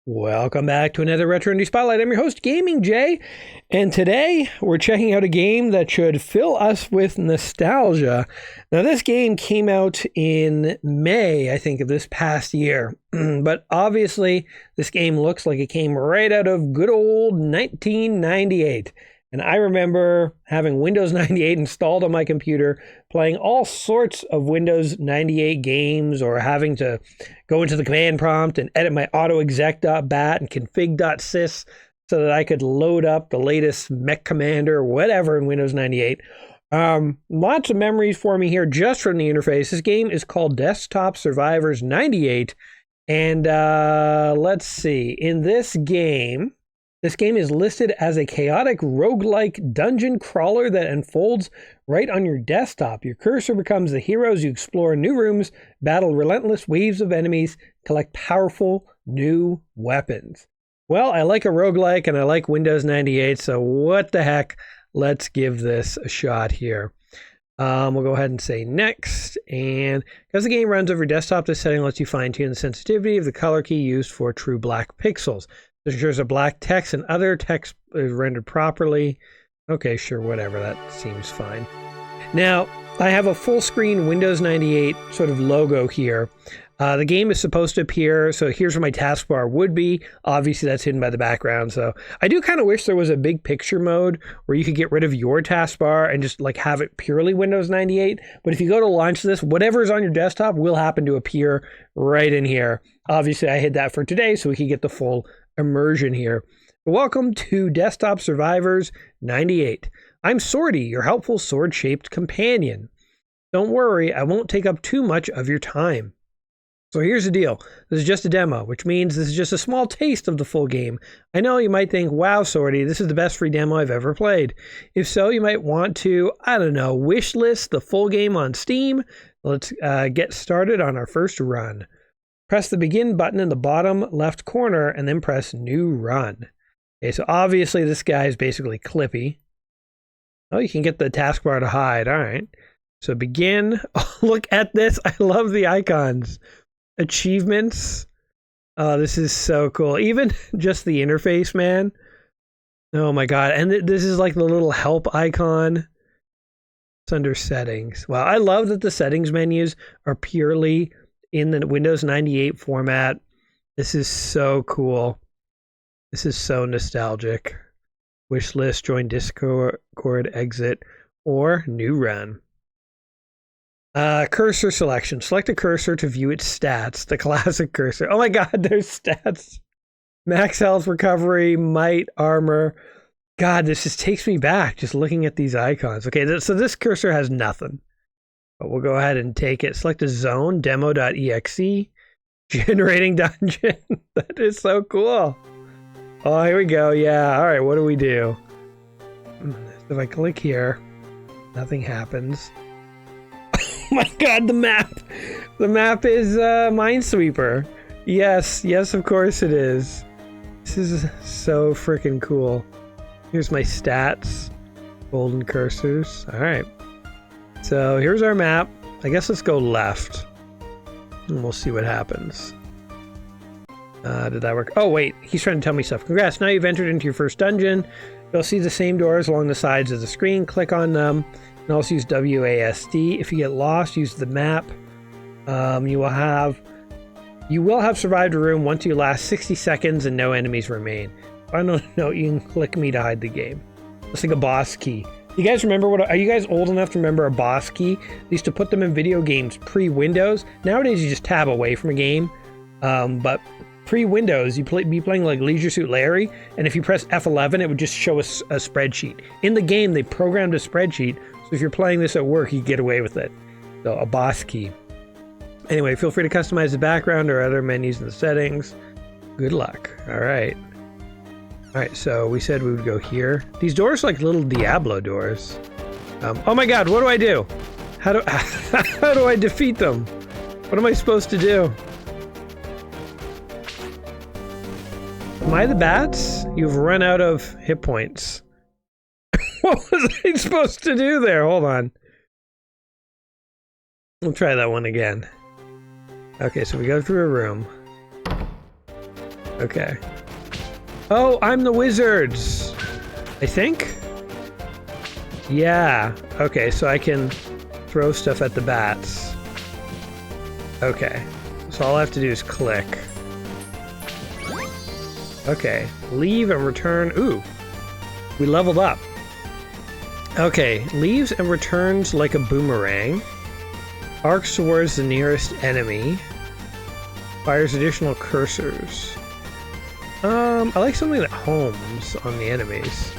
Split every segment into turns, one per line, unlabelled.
Welcome back to another Retro Indie Spotlight. I'm your host, Gaming Jay, and today we're checking out a game that should fill us with nostalgia. Now, this game came out in May, I think, of this past year, but obviously this game looks like it came right out of good old 1998. And I remember having Windows 98 installed on my computer, playing all sorts of Windows 98 games, or having to go into the command prompt and edit my autoexec.bat and config.sys so that I could load up the latest mech commander or whatever in Windows 98. Lots of memories for me here just from the interface. This game is called Desktop Survivors 98. And let's see. In this game is listed as a chaotic roguelike dungeon crawler that unfolds right on your desktop. Your cursor becomes the heroes. You explore new rooms, battle relentless waves of enemies, collect powerful new weapons. Well, I like a roguelike and I like Windows 98, so what the heck? Let's give this a shot here. We'll go ahead and say next. And because the game runs over your desktop, this setting lets you fine-tune the sensitivity of the color key used for true black pixels. There's a black text and other text is rendered properly. Okay, sure, whatever. That seems fine. Now, I have a full screen Windows 98 sort of logo here. The game is supposed to appear, so here's where my taskbar would be. Obviously, that's hidden by the background. So I do kind of wish there was a big picture mode where you could get rid of your taskbar and just like have it purely Windows 98. But if you go to launch this, whatever's on your desktop will happen to appear right in here. Obviously, I hid that for today so we could get the full immersion here. Welcome to Desktop Survivors 98. I'm Swordy, your helpful sword-shaped companion. Don't worry, I won't take up too much of your time. So here's the deal. This is just a demo, which means this is just a small taste of the full game. I know you might think, wow, Swordy, this is the best free demo I've ever played. If so, you might want to, I don't know, wishlist the full game on Steam. Let's get started on our first run. Press the begin button in the bottom left corner and then press new run. Okay, so obviously this guy is basically Clippy. Oh, you can get the taskbar to hide. All right. So begin. Oh, look at this. I love the icons. Achievements. Oh, this is so cool. Even just the interface, man. Oh my God. And this is like the little help icon. It's under settings. Wow. I love that the settings menus are purely in the Windows 98 format. This is so cool. This is so nostalgic. Wishlist, join Discord, exit, or new run. Cursor selection. Select a cursor to view its stats. The classic cursor. Oh my God, there's stats. Max health, recovery, might, armor. God, this just takes me back just looking at these icons. Okay, so this cursor has nothing. But we'll go ahead and take it. Select a zone, demo.exe, generating dungeon. That is so cool. Oh, here we go. Yeah. All right. What do we do? If I click here, nothing happens. Oh my God, the map. The map is Minesweeper. Yes. Yes, of course it is. This is so freaking cool. Here's my stats. Golden cursors. All right. So here's our map. I guess let's go left. And we'll see what happens. Did that work? Oh, wait. He's trying to tell me stuff. Congrats. Now you've entered into your first dungeon. You'll see the same doors along the sides of the screen. Click on them. And also use WASD. If you get lost, use the map. You will have survived a room once you last 60 seconds and no enemies remain. If I don't know, you can click me to hide the game. It's like a boss key. You guys remember are you guys old enough to remember a boss key? They used to put them in video games pre-Windows. Nowadays you just tab away from a game. But pre-Windows, you'd be playing like Leisure Suit Larry, and if you press F11, it would just show a spreadsheet. In the game, they programmed a spreadsheet, so if you're playing this at work, you get away with it. So a boss key. Anyway, feel free to customize the background or other menus in the settings. Good luck. All right. All right, so we said we would go here. These doors are like little Diablo doors. Oh my God, what do I do? How do I defeat them? What am I supposed to do? Am I the bats? You've run out of hit points. What was I supposed to do there? Hold on. We'll try that one again. Okay, so we go through a room. Okay. Oh, I'm the wizards! I think? Yeah. Okay, so I can throw stuff at the bats. Okay. So all I have to do is click. Okay. Leave and return. Ooh. We leveled up. Okay. Leaves and returns like a boomerang. Arcs towards the nearest enemy. Fires additional cursors. I like something that homes on the enemies.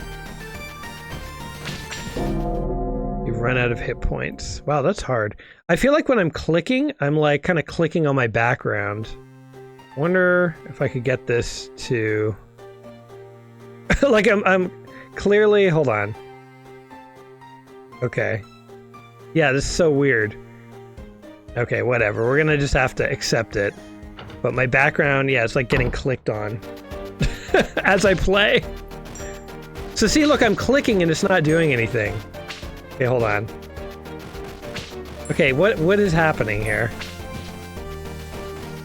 You've run out of hit points. Wow, that's hard. I feel like when I'm clicking, I'm like kind of clicking on my background. Wonder if I could get this to... like I'm clearly... Hold on. Okay. Yeah, this is so weird. Okay, whatever. We're gonna just have to accept it. But my background, yeah, it's like getting clicked on as I play. So see, look, I'm clicking and it's not doing anything. Okay, hold on. Okay, what is happening here?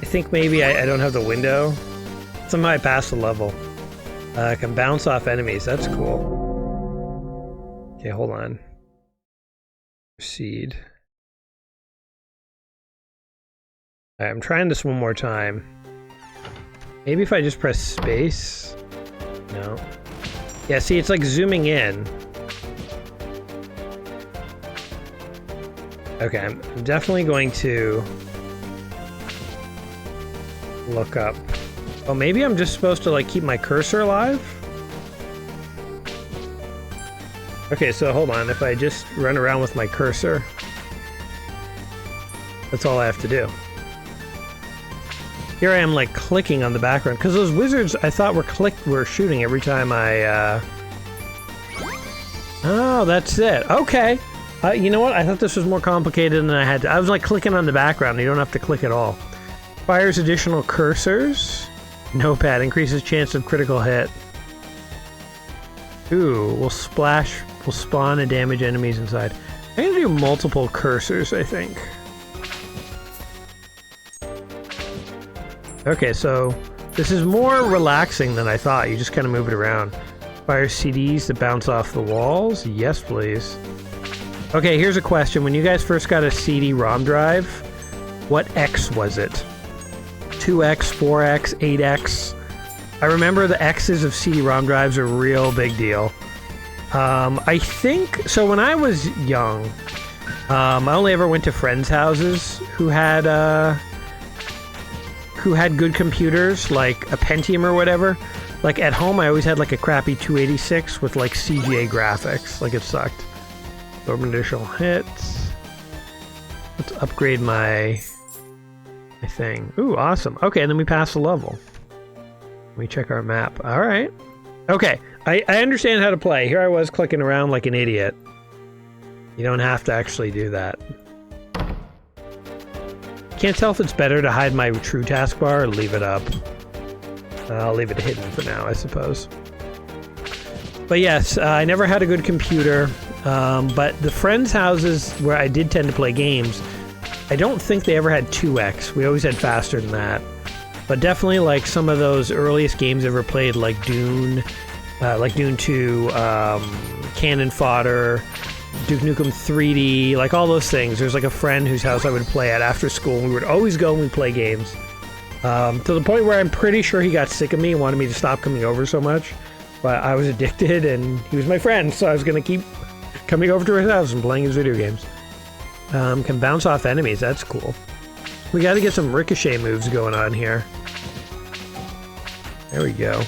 I think maybe I don't have the window. Somehow I passed the level. I can bounce off enemies. That's cool. Okay, hold on. Proceed. Alright, I'm trying this one more time. Maybe if I just press space? No. Yeah, see, it's like zooming in. Okay, I'm definitely going to look up. Oh, maybe I'm just supposed to, like, keep my cursor alive? Okay, so hold on. If I just run around with my cursor, that's all I have to do. Here I am, like, clicking on the background. Because those wizards, I thought were shooting every time I, Oh, that's it. Okay. You know what? I thought this was more complicated than I had to. I was, like, clicking on the background. You don't have to click at all. Fires additional cursors. Notepad. Increases chance of critical hit. Ooh. Will spawn and damage enemies inside. I'm gonna do multiple cursors, I think. Okay, so this is more relaxing than I thought. You just kind of move it around. Fire CDs that bounce off the walls? Yes, please. Okay, here's a question. When you guys first got a CD-ROM drive, what X was it? 2X, 4X, 8X? I remember the X's of CD-ROM drives are a real big deal. I think... So when I was young, I only ever went to friends' houses who had good computers, like a Pentium or whatever. Like at home, I always had like a crappy 286 with like CGA graphics. Like it sucked. Absorb additional hits. Let's upgrade my thing. Ooh, awesome. Okay, and then we pass the level. Let me check our map. All right. Okay, I understand how to play. Here I was clicking around like an idiot. You don't have to actually do that. Can't tell if it's better to hide my true taskbar or leave it up. I'll leave it hidden for now, I suppose. But yes, I never had a good computer, but the friends' houses where I did tend to play games, I don't think they ever had 2X. We always had faster than that. But definitely like some of those earliest games I ever played, like Dune 2, Cannon Fodder, Duke Nukem 3D, like all those things. There's like a friend whose house I would play at after school, and we would always go and we'd play games. To the point where I'm pretty sure he got sick of me and wanted me to stop coming over so much. But I was addicted and he was my friend, so I was going to keep coming over to his house and playing his video games. Can bounce off enemies, that's cool. We got to get some ricochet moves going on here. There we go.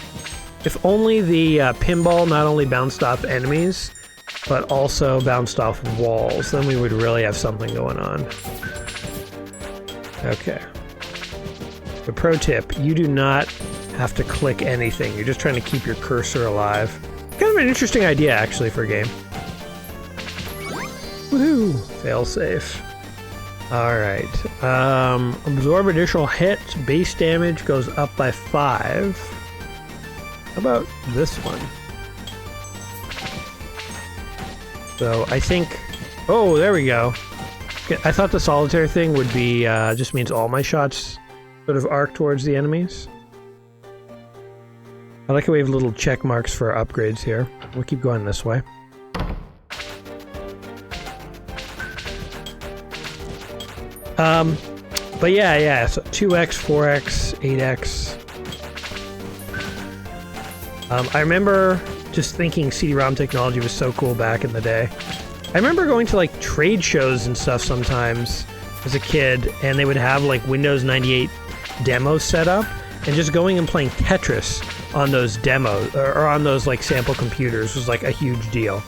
If only the pinball not only bounced off enemies, but also bounced off walls, then we would really have something going on. Okay. The pro tip, you do not have to click anything. You're just trying to keep your cursor alive. Kind of an interesting idea, actually, for a game. Woohoo! Fail safe. Alright. Absorb additional hits. Base damage goes up by 5. How about this one? So, I think... Oh, there we go. I thought the solitaire thing would be, just means all my shots sort of arc towards the enemies. I like how we have little check marks for our upgrades here. We'll keep going this way. But yeah, so 2x, 4x, 8x. I remember just thinking CD-ROM technology was so cool back in the day. I remember going to like trade shows and stuff sometimes as a kid, and they would have like Windows 98 demos set up, and just going and playing Tetris on those demos, or on those like sample computers was like a huge deal.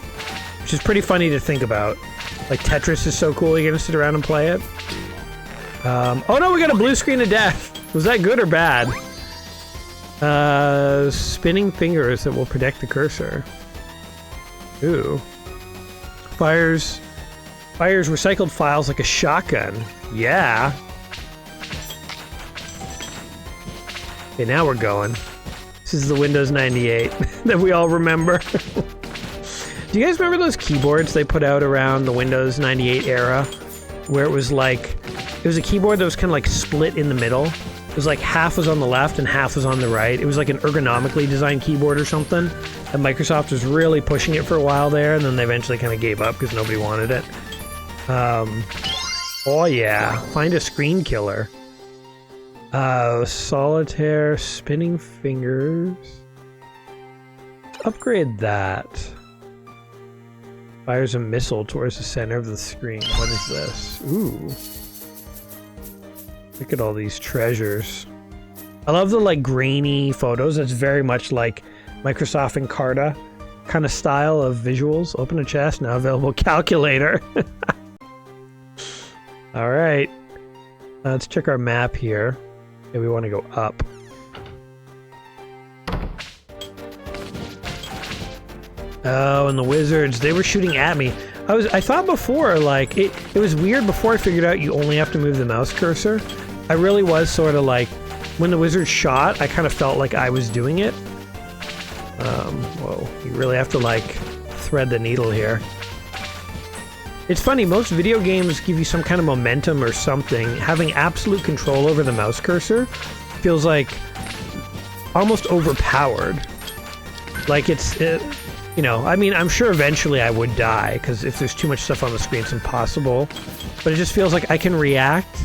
Which is pretty funny to think about. Like Tetris is so cool, you're gonna sit around and play it. Oh no, we got a blue screen of death! Was that good or bad? Spinning fingers that will protect the cursor. Ooh. Fires recycled files like a shotgun. Yeah. Okay, now we're going. This is the Windows 98 that we all remember. Do you guys remember those keyboards they put out around the Windows 98 era? Where it was like, it was a keyboard that was kind of like split in the middle. It was like half was on the left and half was on the right. It was like an ergonomically designed keyboard or something. And Microsoft was really pushing it for a while there, and then they eventually kind of gave up because nobody wanted it. Oh yeah, find a screen killer. Solitaire, spinning fingers. Upgrade that. Fires a missile towards the center of the screen. What is this? Ooh. Look at all these treasures. I love the like grainy photos. It's very much like Microsoft Encarta kind of style of visuals. Open a chest, now available calculator. All right. Let's check our map here. Okay, we want to go up. Oh, and the wizards, they were shooting at me. I thought before, like, it was weird before I figured out you only have to move the mouse cursor. I really was sort of like, when the wizard shot, I kind of felt like I was doing it. Whoa, you really have to, like, thread the needle here. It's funny, most video games give you some kind of momentum or something. Having absolute control over the mouse cursor feels like almost overpowered. Like you know, I mean, I'm sure eventually I would die, because if there's too much stuff on the screen, it's impossible. But it just feels like I can react,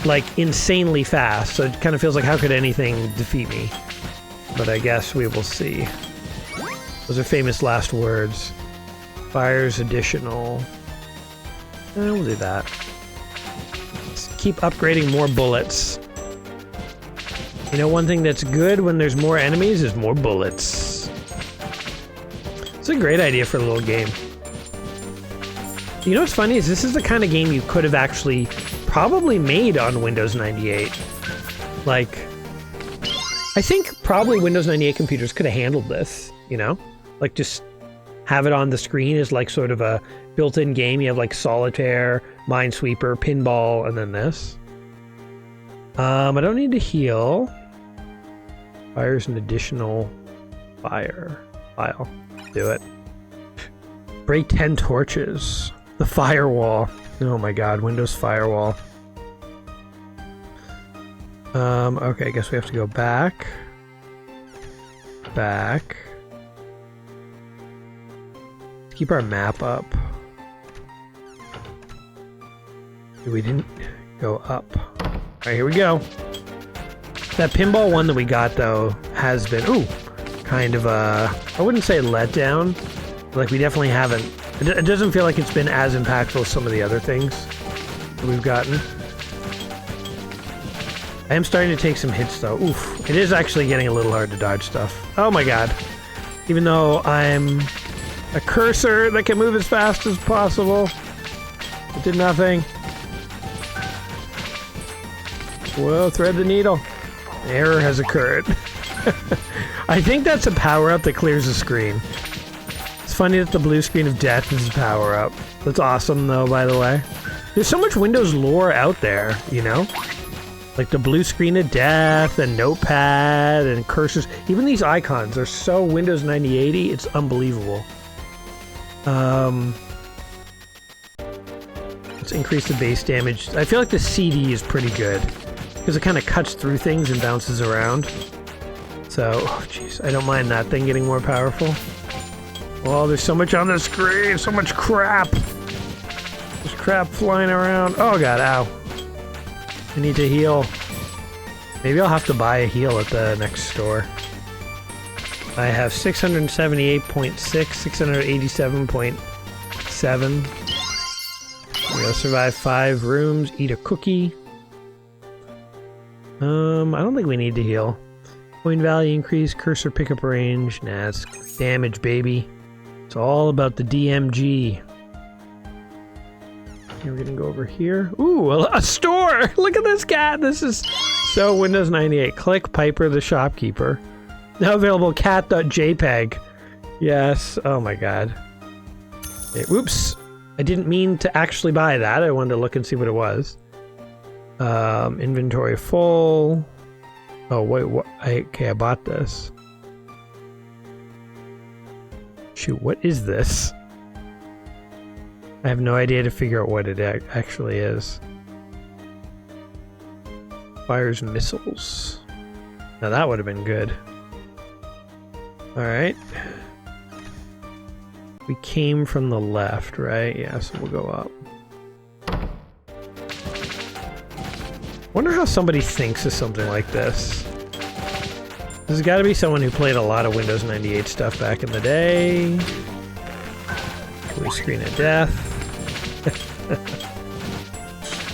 like, insanely fast. So it kind of feels like, how could anything defeat me? But I guess we will see. Those are famous last words. Fires additional. We'll do that. Let's keep upgrading more bullets. You know, one thing that's good when there's more enemies is more bullets. It's a great idea for a little game. You know what's funny is this is the kind of game you could have actually probably made on Windows 98. Like, I think probably Windows 98 computers could have handled this, you know? Like, just have it on the screen as like sort of a built-in game. You have like Solitaire, Minesweeper, Pinball, and then this. I don't need to heal. Fires an additional file. Do it. Break 10 torches. The firewall. Oh my god, Windows firewall. Okay, I guess we have to go back. Back. Keep our map up. We didn't go up. Alright, here we go. That pinball one that we got, though, has been, ooh, kind of a, I wouldn't say letdown. Like, we definitely haven't, it doesn't feel like it's been as impactful as some of the other things that we've gotten. I am starting to take some hits, though. Oof. It is actually getting a little hard to dodge stuff. Oh my god. Even though I'm a cursor that can move as fast as possible, it did nothing. Whoa, thread the needle. Error has occurred. I think that's a power-up that clears the screen. It's funny that the blue screen of death is a power-up. That's awesome, though, by the way. There's so much Windows lore out there, you know? Like the blue screen of death, and notepad, and cursors. Even these icons are so Windows 9080, it's unbelievable. Let's increase the base damage. I feel like the CD is pretty good, because it kind of cuts through things and bounces around. So, oh jeez, I don't mind that thing getting more powerful. Oh, there's so much on the screen, so much crap. There's crap flying around. Oh god, ow. I need to heal. Maybe I'll have to buy a heal at the next store. I have 678.6, 687.7. We gotta survive 5 rooms, eat a cookie. I don't think we need to heal. Coin value increase, cursor pickup range. Nah, it's damage, baby. It's all about the DMG. Okay, we're gonna go over here. Ooh, a store! Look at this cat! This is so Windows 98. Click Piper the shopkeeper. Now available cat.jpg. Yes. Oh my god. Okay, whoops. I didn't mean to actually buy that. I wanted to look and see what it was. Inventory full. Oh wait, what? Okay, I bought this. Shoot, what is this? I have no idea to figure out what it actually is. Fires missiles. Now that would have been good. Alright. We came from the left, right? Yeah, so we'll go up. Wonder how somebody thinks of something like this. There's got to be someone who played a lot of Windows 98 stuff back in the day. Blue screen of death.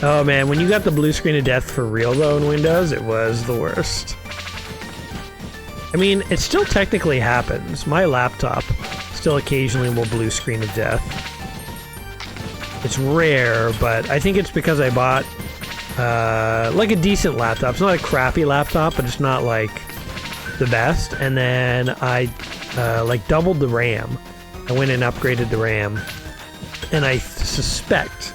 Oh man, when you got the blue screen of death for real though in Windows, it was the worst. I mean, it still technically happens. My laptop still occasionally will blue screen of death. It's rare, but I think it's because I bought like a decent laptop. It's not a crappy laptop, but it's not like the best. And then I like doubled the RAM. I went and upgraded the RAM. And I suspect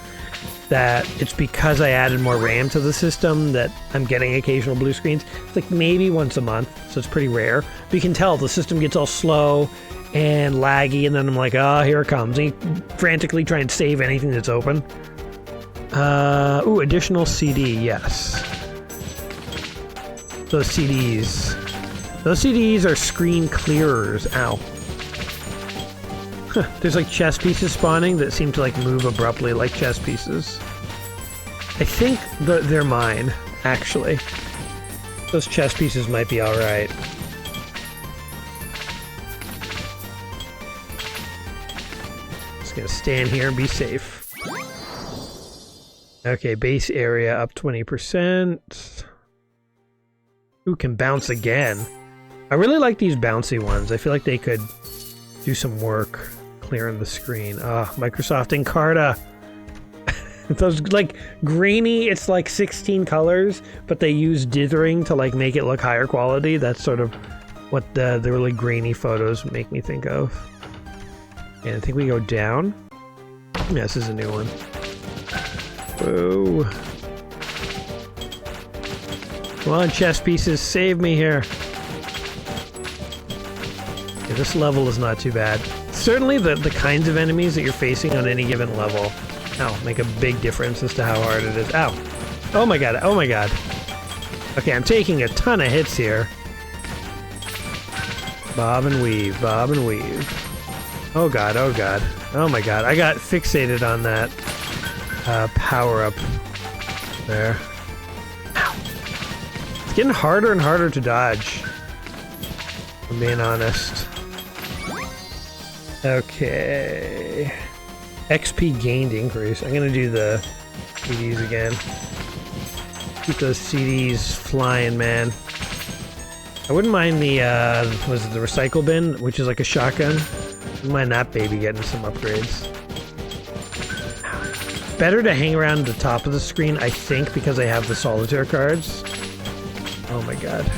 that it's because I added more RAM to the system that I'm getting occasional blue screens. It's like maybe once a month, so it's pretty rare. But you can tell the system gets all slow and laggy, and then I'm like, oh, here it comes. And you frantically try and save anything that's open. Ooh, additional CD, yes. Those CDs. Those CDs are screen clearers. Ow. There's like chess pieces spawning that seem to like move abruptly like chess pieces. I think they're mine, actually. Those chess pieces might be alright. Just gonna stand here and be safe. Okay, base area up 20%. Ooh, can bounce again. I really like these bouncy ones. I feel like they could do some work clearing the screen. Ah, Microsoft Encarta. Those like grainy, it's like 16 colors, but they use dithering to like make it look higher quality. That's sort of what the really grainy photos make me think of. And I think we go down. Yeah, this is a new one. Whoa. Come on, chess pieces, save me here. Yeah, this level is not too bad. Certainly the kinds of enemies that you're facing on any given level, make a big difference as to how hard it is. Ow. Oh my god, oh my god. Okay, I'm taking a ton of hits here. Bob and weave, bob and weave. Oh god, oh god. Oh my god, I got fixated on that power-up there. Ow. It's getting harder and harder to dodge, if I'm being honest. Okay. XP gained increase. I'm gonna do the CDs again. Keep those CDs flying, man. I wouldn't mind the, was it the recycle bin, which is like a shotgun? I wouldn't mind that baby getting some upgrades. Better to hang around the top of the screen, I think, because I have the solitaire cards. Oh my god.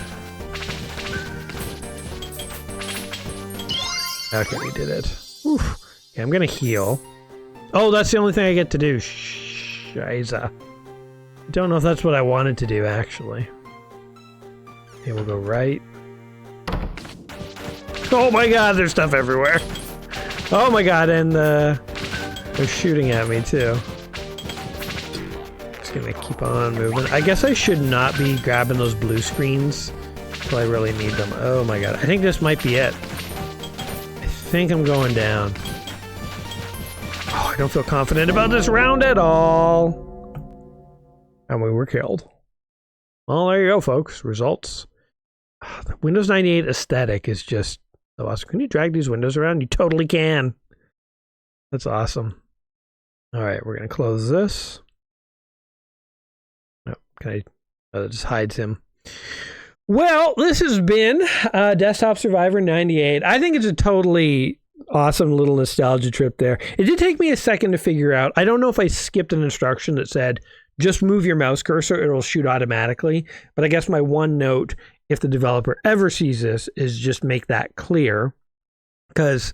Okay, we did it. Oof. Okay, I'm gonna heal. Oh, that's the only thing I get to do. Shiza. I don't know if that's what I wanted to do, actually. Okay, we'll go right. Oh my god, there's stuff everywhere. Oh my god, and they're shooting at me, too. Just gonna keep on moving. I guess I should not be grabbing those blue screens till I really need them. Oh my god. I think this might be it. I think I'm going down. Oh, I don't feel confident about this round at all. And we were killed. Well, there you go, folks. Results. Oh, the Windows 98 aesthetic is just so awesome. Can you drag these windows around? You totally can. That's awesome. All right, we're going to close this. Oh, can I? Oh, that just hides him. Well, this has been Desktop Survivor 98. I think it's a totally awesome little nostalgia trip there. It did take me a second to figure out. I don't know if I skipped an instruction that said, just move your mouse cursor, it'll shoot automatically. But I guess my one note, if the developer ever sees this, is just make that clear. Because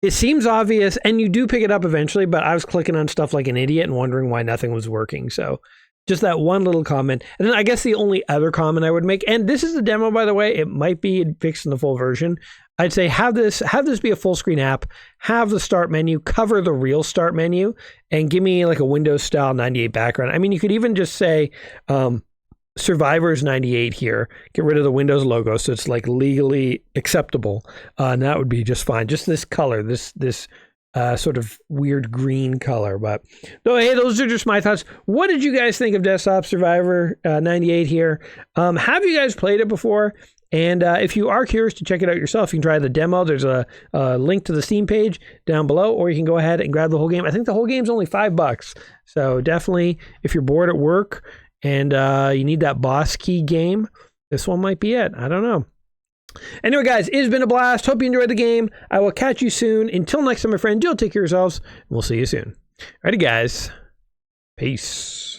it seems obvious, and you do pick it up eventually, but I was clicking on stuff like an idiot and wondering why nothing was working. So just that one little comment. And then I guess the only other comment I would make, and this is the demo, by the way, it might be fixed in the full version. I'd say have this be a full screen app, have the start menu, cover the real start menu, and give me like a Windows style 98 background. I mean, you could even just say Survivors 98 here, get rid of the Windows logo so it's like legally acceptable. And that would be just fine. Just this color, this sort of weird green color. But no, hey, those are just my thoughts. What did you guys think of Desktop Survivor 98 here? Have you guys played it before? And if you are curious to check it out yourself, you can try the demo. There's a link to the Steam page down below, or you can go ahead and grab the whole game. I think the whole game's only $5. So definitely, if you're bored at work and you need that boss key game, this one might be it. I don't know. Anyway, guys, it's been a blast. Hope you enjoyed the game. I will catch you soon. Until next time, my friend, you'll take care of yourselves. We'll see you soon. Alrighty, guys. Peace.